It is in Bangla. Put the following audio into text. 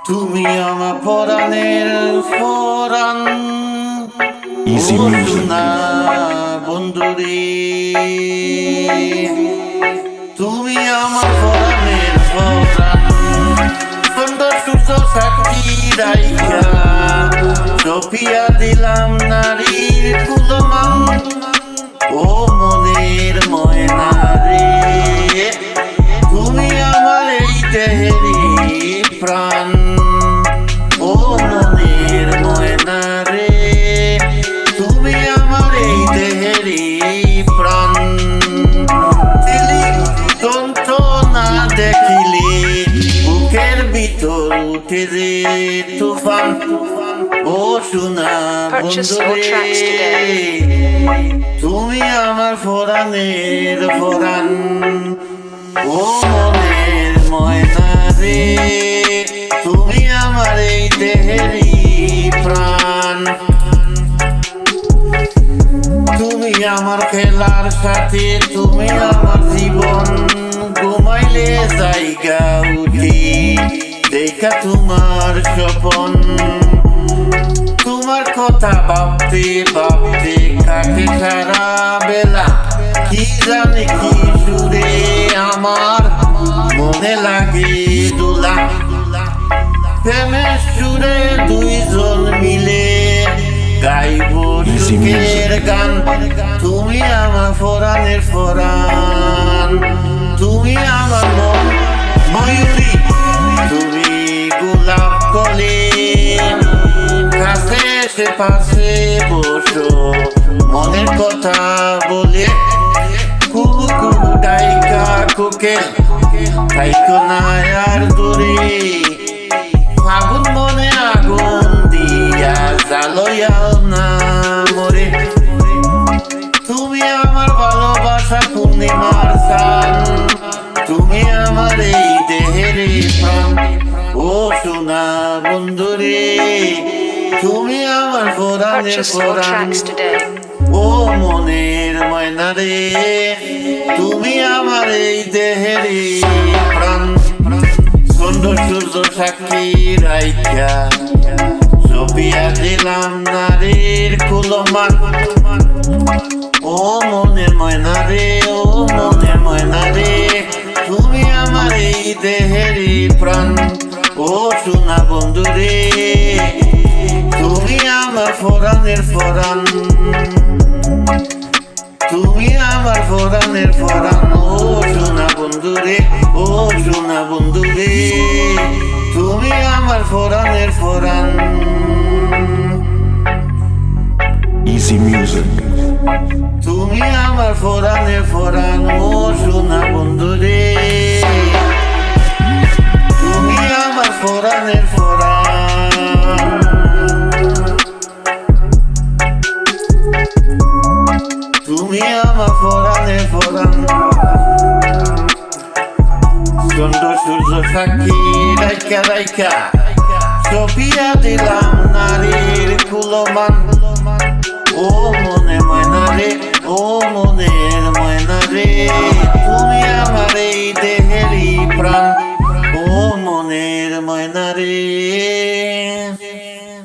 তুমি আমার পরাণের পরাণ Easy music. না বন্ধুরে, তুমি আমার পরাণের পরাণ, সুন্দর সূর্য সাক্ষী রাইখা সপিয়া দিলাম নারীর কুলমান। ও মনের ময়না রে, তুমি আমার এই দেহেরই প্রাণ। ও মনের ময়না রে, তুমি আমার এই দেহেরই প্রাণ। দিলি যন্ত্রণা দেখিলে বুকের ভিতর উঠে যে তুফান। ও সোনা Purchase your বন্ধুরে, tracks today. তুমি আমার পরাণের পরাণ। ও মনের ময়না রে, তুমি আমার এই দেহেরই প্রাণ। তুমি আমার খেলার সাথে, তুমি আমার জীবন। ঘুমাইলে জায়গা উঠি দেখা তোমার স্বপন। তোমার কথা ভাবতে ভাবতে কাটে সারা বেলা। কি জানি কি সুরে আমার মনে লাগে দোলা। প্রেমের সুরে দুইজন মিলে গাইব সুখের গান। তুমি আমার পরাণের পরাণ, তুমি আমার মন ময়ূরী, তুমি গোলাপ কলে। কাছে এসে পাশে বসো, মনের কথা বলে। কুহু কুহু ডাইকা কোকেল, তাইতো না আর দূরে। ফাগুন মনে আগুন দিয়া জ্বালয়াও না মরে। তুমি আমার ভালোবাসা পূর্ণিমার চান, তুমি আমার এই দেহের প্রাণ। ও সোনা বন্ধুরে, তুমি আমার পরাণের Purchase your Paran. tracks today. ও মনের ময়না রে, তুমি আমার এই দেহের প্রাণ। সুন্দর সূর্য সাক্ষী রাইখা সপিয়া দিলাম নারীর কুলমান। ও মনের ময়না রে, ও মনের ময়না রে, তুমি আমার এই দেহের প্রাণ। ও সোনা বন্ধুরে, তুমি আমার পরাণের পরাণ। তুমি আমার পরাণের পরাণ। ও সোনা বন্ধুরে, ও সোনা বন্ধুরে, তুমি আমার পরাণের পরাণ। Easy music. তুমি আমার পরাণের পরাণ। ও সোনা বন্ধুরে, তুমি আমার পরাণের পরাণ। তুমি আমার পরাণের পরাণ। সুন্দর সূর্য সাক্ষী রাইখা রাইখা সপিয়া দিলাম নারীর কুলমান।